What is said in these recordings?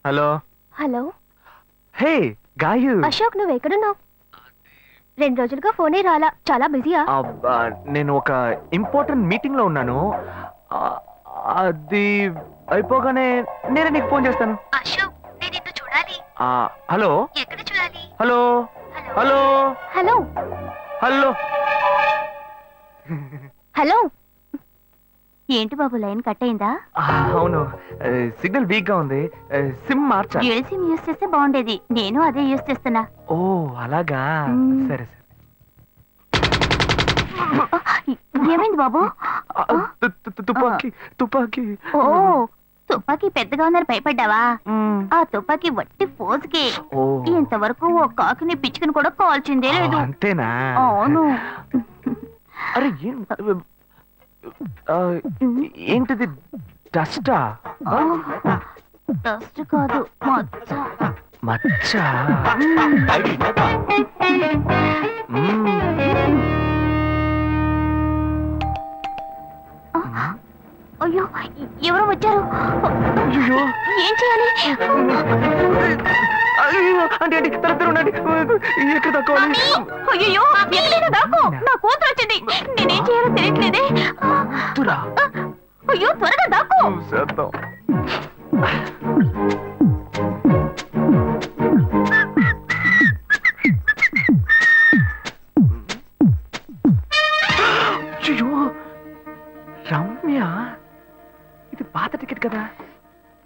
Hello hello. Hey guy. Ashok, నువ్వు ఎక్కడున్నావు? 2 రోజులుగా ఫోనే రాలా. చాలా బిజీయా? నేను ఒక ఇంపార్టెంట్ మీటింగ్ లో ఉన్నాను. అది అయిపోగానే నేనే నీకు ఫోన్ చేస్తాను. అశోక్, నేను నిన్ను చూడాలి. హలో. ఎక్కడ చూడాలి? Hello hello hello hello hello. ఏంటి బాబు, లైన్ కట్ అయిందా? అవును, సిగ్నల్ వీక్ గా ఉంది. సిమ్ మార్చా. డ్యూయల్ సిమ్ యూస్ చేస్తే బాగుండేది. నేను అదే యూస్ చేస్తున్నా. ఓ అలాగా. సరే సరే. ఏమైంది బాబు? తుపాకీ తుపాకీ. ఓ, తుపాకీ పెద్దగా ఉందని భయపడ్డావా? ఆ తుపాకీ వట్టి ఫోజుకే. ఇంతవరకు ఓ కాకిని పిచ్చుకుని కూడా కాల్చిందే లేదు. అంతేనా? అవును. అరే ఏంటిది? డస్టా? డస్ట్ కాదు, మచ్చ. మచ్చ? అయ్యో, ఎవరో వచ్చారు. ఏం చేయాలి? అంటే ఎక్కడ తక్కువాలి? అయ్యో, ఎక్కడైనా దాకో. నా కూతురు వచ్చింది. నేనేం చేయాలో తెలియట్లేదే. అయ్యో, త్వరగా దాకో. రమ్య, ఇది పాత టికెట్ కదా.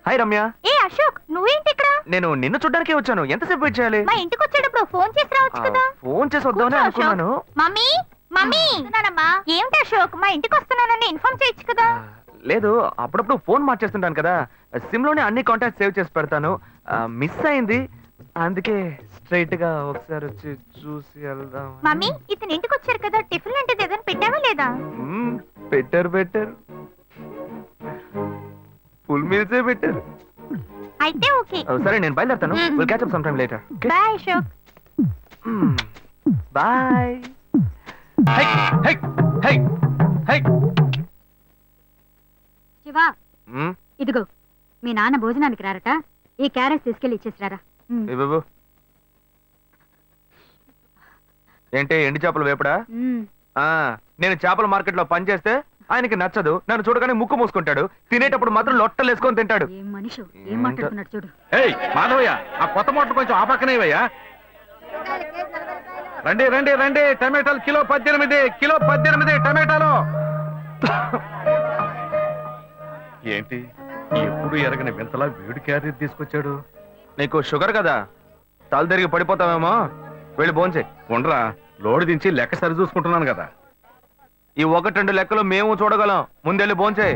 హాయ్ రమ్య. ఏ అశోక్, నువ్వేంటి ఇక్కడ? నేను నిన్ను చూడ్డానికే వచ్చాను. ఎంతసేపు వెయిట్ చేయాలి? మా ఇంటికి వచ్చేటప్పుడు ఫోన్ చేసి రావచ్చు కదా. ఫోన్ చేసి వద్దామని అనుకున్నాను. మమ్మీ మమ్మీ, ఏమిటి అశోక్, మా ఇంటికి వస్తున్నానని ఇన్ఫార్మ్ చేయొచ్చు కదా. లేదు, అప్పుడప్పుడు ఫోన్ మార్చేస్తుంటాను కదా. సిమ్ లోనే అన్ని కాంటాక్ట్ సేవ్ చేసి పెడతాను. మిస్ అయింది, అందుకే స్ట్రైట్ గా ఒకసారి వచ్చి చూసి వెళ్దాం. మమ్మీ, ఇతను ఇంటికి వచ్చారు కదా, టిఫిన్ లాంటిది ఏదైనా పెట్టావా లేదా? పెట్టారు. ఫుల్ మీల్సే పెట్టారు. అయితే ఓకే. సరే, నేను బయలుదేరుతాను. Will catch up some time later. Bye Ashok. Bye. Shiva, ఇదిగో మీ నాన్న భోజనానికి రారట. ఈ క్యారెట్ తీసుకెళ్లి ఇచ్చేసిరారా. బాబు, ఏంటి ఎండి చేపలు వేపడా? నేను చేపల మార్కెట్ లో పనిచేస్తే ఆయనకి నచ్చదు. నన్ను చూడగానే ముక్కు మూసుకుంటాడు. తినేటప్పుడు మాత్రం లొట్టలు వేసుకొని తింటాడు. ఏం మనిషి, ఏం మాట్లాడుతున్నాడు చూడు. మాధవయ్య, ఆ కొత్త మోటార్ కొంచెం ఆపక్కనేవయ్యా. రండి. టమాటాలు కిలో 18 టమాటాలు. ఏంటి ఎప్పుడు ఎరగని వింతలా వేడి క్యారెట్ తీసుకొచ్చాడు? నీకు షుగర్ కదా, తల తిరిగి పడిపోతావేమో. వెళ్ళి భోంచే. ఉండరా, లోడు దించి లెక్క సరి చూసుకుంటున్నాను కదా. ఈ 1-2 లెక్కలు మేము చూడగలం. ముందెళ్ళి భోంచే.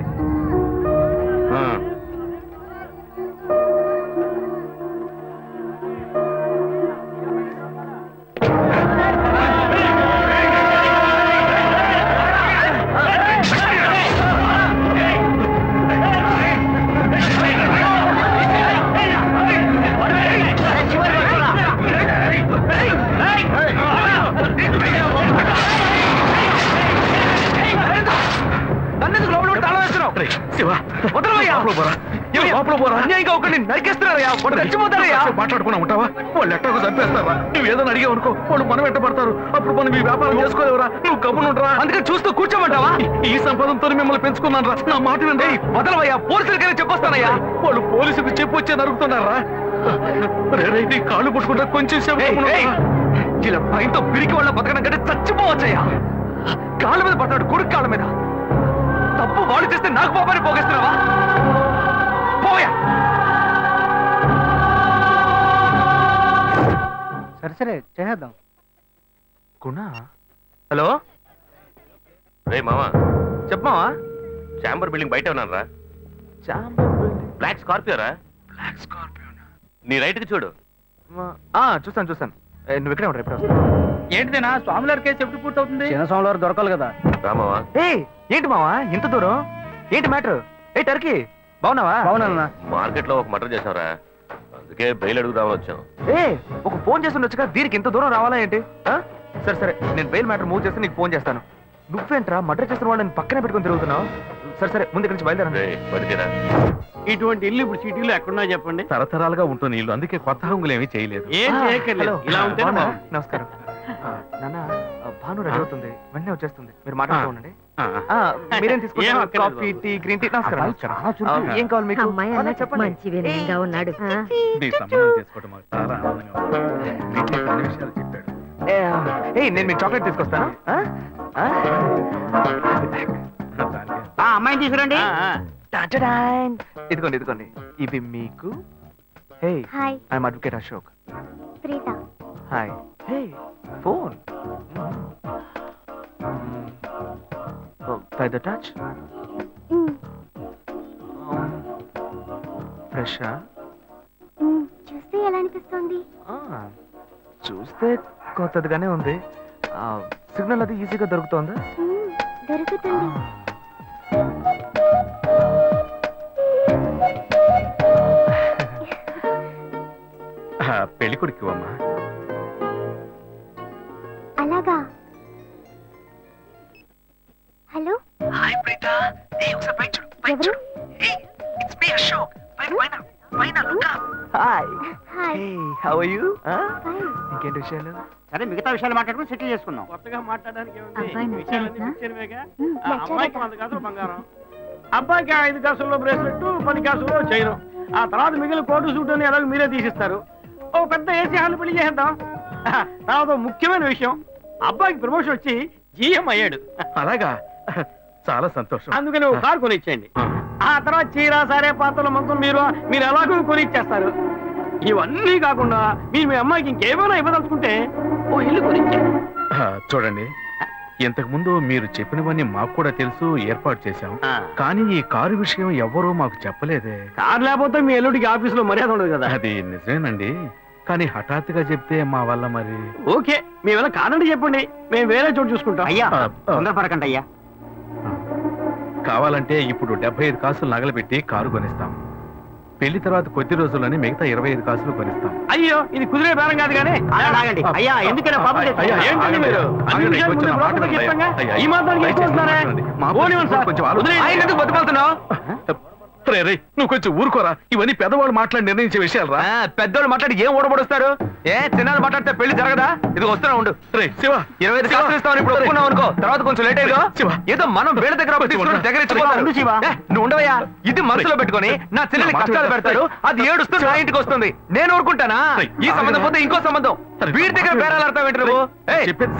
మాట్లాడుకున్నా ఉంటావా? వాళ్ళు ఎట్టకు చంపేస్తారా? నువ్వు ఏదైనా అడిగావు అనుకో, వాళ్ళు మనం వెంటబడతారు. అప్పుడు మనం ఈ వ్యాపారం చేసుకోలేవరా? నువ్వు గమ్మునుంటరా? అందుకని చూస్తూ కూర్చోమంటావా? ఈ సంపాదనతో మిమ్మల్ని పెంచుకున్నాను రా. నా మాట వినండి. వదలవయ్యా, పోలీసులకైనా చెప్పొస్తానయ్యా. వాళ్ళు పోలీసులకు చెప్పొచ్చే నరుగుతున్నారా? నీ కాళ్ళు పుట్టుకుంటా కొంచెం ఇలా భయంతో పిరికి వాళ్ళ బతకడం కంటే చచ్చిపోవచ్చయ్యా. కాళ్ళ మీద పడ్డాడు, కొడుకు కాళ్ళ మీద. తప్పు వాళ్ళు చేస్తే నాకు పాపాన్ని పోగేస్తున్నావా? పోయా. సరే చేద్దాం. గుణ. హలో. రే మామా, చెప్పమావా. చాంబర్ బిల్డింగ్ బయట ఉన్నాను రా. బ్లాక్ స్కార్పియో రా. Black Scorpio. నీ రైట్ కి చూడు. చూస్తాను. నువ్వు ఇక్కడే ఉంటావు. ఎప్పుడు వస్తావు? ఏంటిదేనా స్వామివారి కేసు ఎప్పుడు పూర్తవుతుంది? చిన్న స్వామివారు దొరకాలి కదా. రామావా. ఏంటి మావా ఇంత దూరం? ఏంటి మ్యాటర్? టర్కీ బాగున్నావా? బాగున్నా. మార్కెట్ లో ఒక మర్డర్ చేసావురా, అందుకే బెయిల్ అడుగుదామని వచ్చాం. ఒక ఫోన్ చేసి ఉండొచ్చుగా, దీనికి ఇంత దూరం రావాలా ఏంటి? సరే, నేను బెయిల్ మ్యాటర్ మూవ్ చేస్తే నీకు ఫోన్ చేస్తాను. నువ్వేంట్రా మర్డర్ చేసిన వాళ్ళని పక్కనే పెట్టుకుని తిరుగుతున్నావు? సరే, ముందు ఇక్కడి నుంచి బయలుదేరండి. బయలుదేరా. ఇటువంటి ఇల్లు ఇప్పుడు సిటీలో ఎక్కడున్నా చెప్పండి. తరతరాలుగా ఉంటుంది ఇల్లు, అందుకే కొత్త హంగులు ఏమీ చేయలేదు. ఏం చేయక్కర్లేదు, ఇలా ఉంటే నమస్కారం నాన్న. భాను రెడీ అవుతుంది, వెంటనే వచ్చేస్తుంది, మీరు మాట్లాడుకోండి. మీరేం ఏం తీసుకుంటారు? అక్కర్లేదు కాఫీ, టీ, గ్రీన్ టీ? నమస్కారం. ఏం కావాలి మీకు? అమ్మాయి అన్నట్టు చెప్పండి. మంచి వినయంగా ఉన్నాడు. నీ సంబంధం చేసుకోవడం మాకు చాలా ఆనందంగా ఉంది. నీకు కొన్ని విషయాలు చెప్పాడు. నేను మీకు చాక్లెట్ తీసుకొస్తాను. దానికి అమ్మాయిని తీసుకురండి. టాటాడాన్. ఇదిగోండి ఇదిగోండి, ఇవి మీకు. Hey, hi I'm advocate Ashok. Preetha. Hi. Hey, phone. By the touch. ఫ్రెషా? చూస్తే ఎలా అనిపిస్తుంది? చూస్తే కొత్తదిగానే ఉంది. సిగ్నల్ అది ఈజీగా దొరుకుతోందా? దొరుకుతుంది. పెళ్లి కొడుకు అమ్మా. అలాగా. Hello, hi Preetha. ఒకసారి పైకి చూడు, పైకి ఎవరు? చూడు. It's me Ashok. పైన పైన look up. Hi. Hi. Hey, how are you? Fine. ఇంకేంటి విషయాలు? సరే మిగతా విషయాలు మాట్లాడుకుని సెటిల్ చేసుకుందాం. కొత్తగా మాట్లాడడానికి ఏముంది? అబ్బాయి విషయాలన్నీ నచ్చాడా? ముఖ్యమేగా. నచ్చాడట. అమ్మాయికి 100 కాసులు బంగారం, అబ్బాయికి 5 కాసుల్లో బ్రేస్లెట్, 10 కాసుల్లో చైను. ఆ తర్వాత మిగిలిన కోటు సూట్ అని ఎలాగో మీరే తీసిస్తారు. ఓ పెద్ద ఏసీ హాల్ పెళ్లి చేద్దాం. తర్వాత ఓ ముఖ్యమైన విషయం, అబ్బాయికి ప్రమోషన్ వచ్చి జీఎం అయ్యాడు. అలాగా, చాలా సంతోషం. అందుకని ఓ కారు కొనిచ్చేయండి. ఆ తర్వాత చీర సారే పాత్రలు మొత్తం మీరు ఎలాగో కొనిచ్చేస్తారు. ఇవన్నీ కాకుండా మీరు మీ అమ్మాయికి ఇంకేమైనా ఇవ్వదలుచుకుంటే ఓ ఇల్లు కొనిచ్చేయండి. చూడండి, ఇంతకు ముందు మీరు చెప్పినవన్నీ మాకు కూడా తెలుసు, ఏర్పాటు చేశాం. కానీ ఈ కారు విషయం ఎవ్వరూ మాకు చెప్పలేదే. కారు లేకపోతే మీ ఎల్లుడికి ఆఫీసులో మర్యాద ఉండదు కదా. అది నిజమేనండి, కానీ హఠాత్తుగా చెప్తే మా వల్ల మరి. ఓకే, మీ వల్ల కాదండి చెప్పండి, మేము వేరే చోటు చూసుకుంటాం. అయ్యా ఆ, తొందరపడకండి అయ్యా. కావాలంటే ఇప్పుడు 75 కాసులు నగలబెట్టి కారు కొనిస్తాం. పెళ్లి తర్వాత కొద్ది రోజుల్లోనే మిగతా 25 కాసులు కొనిస్తాం. అయ్యో, ఇది కుదిరే బేరం కాదు కానీ. ఆగండి అయ్యా, ఎందుకైనా పాపం అయ్యా, తెచ్చుకుంటారు? ఏంటండి మీరు? అన్ని ఆగండి, విషయాలు కొంచెం ముందు మాట్లాడండి. లోపలికి చెప్తాంగా? అయ్యా, ఈ మాత్రానికి దయచేసి ఎక్కువస్తున్నారా? మాట్లాడండి. మా పోనివ్వండి సార్. కొంచెం ఆలోచించండి. వదిలేయండి. ఆయన ఎందుకు బతుకుతున్నావు? రే, నువ్వు కొంచెం ఊరుకోరా. ఇవన్నీ పెద్దవాళ్ళు మాట్లాడి నిర్ణయించే విషయాలు రా. పెద్దోళ్ళు మాట్లాడి ఏం ఓడబడుస్తారు? చిన్నాళ్ళు మాట్లాడితే పెళ్లి జరగదా? ఇది వస్తున్నా ఉండు. రే శివ, 25 కాసులు ఇస్తామని ఇప్పుడు ఒప్పుకున్నావు అనుకో, తర్వాత కొంచెం లేట్ అయ్యో. శివ. ఏదో మనం వేడ దగ్గర తీసుకుని దగ్గర ఇచ్చుకోవాలి. ఉండు శివ. నువ్వు ఉండవయ్యా. ఇది మనసులో పెట్టుకొని నా చెల్లెలి కష్టాలు పెడతాడు, అది ఏడుస్తూ నా ఇంటికి వస్తుంది, నేను ఊరుకుంటానా? ఈ సంబంధం పోతే ఇంకో సంబంధం. వీడి దగ్గర బేరాలు ఆడతావు ఏంటి నువ్వు?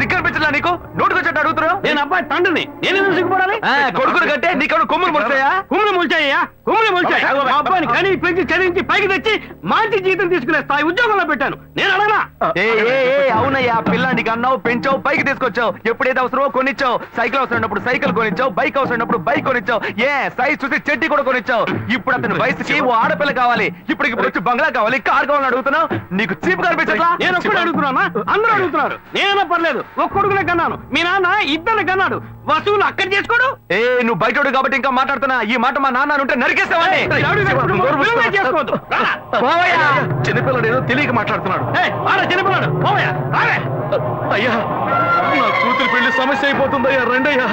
సిగ్గర్ పిచ్చలా నీకు? నోటుకొచ్చేట్టు అడుగుతున్నావు. నేను అబ్బాయి తండ్రిని, నేను ఎందుకు సిగ్గుపడాలి? కొడుకులు కంటే నీకు కొమ్ములు మొలుస్తాయా? కుమ్ములు మొలిచాయ్యా, కుమ్ములు మొలిచాయి. మా అబ్బాయిని కనీ పెంచి చదివించి పైకి తెచ్చి మంచి జీతం తీసుకునే స్థాయి ఉద్యోగంలో పెట్టాను. నేను అడగనా? అవునయ్యా, పిల్లానికి అన్నావు, పెంచావు, పైకి తీసుకొచ్చావు. ఎప్పుడైతే అవసరమో కొనిచ్చావు. సైకిల్ అవసరం ఉన్నప్పుడు సైకిల్ కొనిచ్చావు, బైక్ అవసరం ఉన్నప్పుడు బైక్ కొనిచ్చావు. సైజ్ చూసి చెడ్డి కూడా కొనిచ్చావు. ఇప్పుడు అతని వయసుకి ఓ ఆడపిల్ల కావాలి, ఇప్పుడు వచ్చి బంగ్లా కావాలి, కార్ కావాలని అడుగుతున్నావు. నీకు చీప్ కనిపించట్లా? నేను ఒక్కడే అడుగుతున్నానా? అందరూ అడుగుతున్నారు. నేనైనా పర్లేదు, ఒక్క కొడుకునే కన్నాను, మీ నాన్న ఇద్దరు కన్నాడు. వసూలు అక్కడ చేసుకోడు. నువ్వు బయటోడు కాబట్టి ఇంకా మాట్లాడుతున్నా. ఈ మాట మా నాన్న ఉంటే నరికేస్తావని. చేసుకోవద్దు. చిన్నపిల్లడు ఏదో తెలియక మాట్లాడుతున్నాడు. చిన్నపిల్లాడు పోవయ్యా, రావే. అయ్యా, నా కూతురు పెళ్లి సమస్య అయిపోతుందయ్యా, రండయ్యా.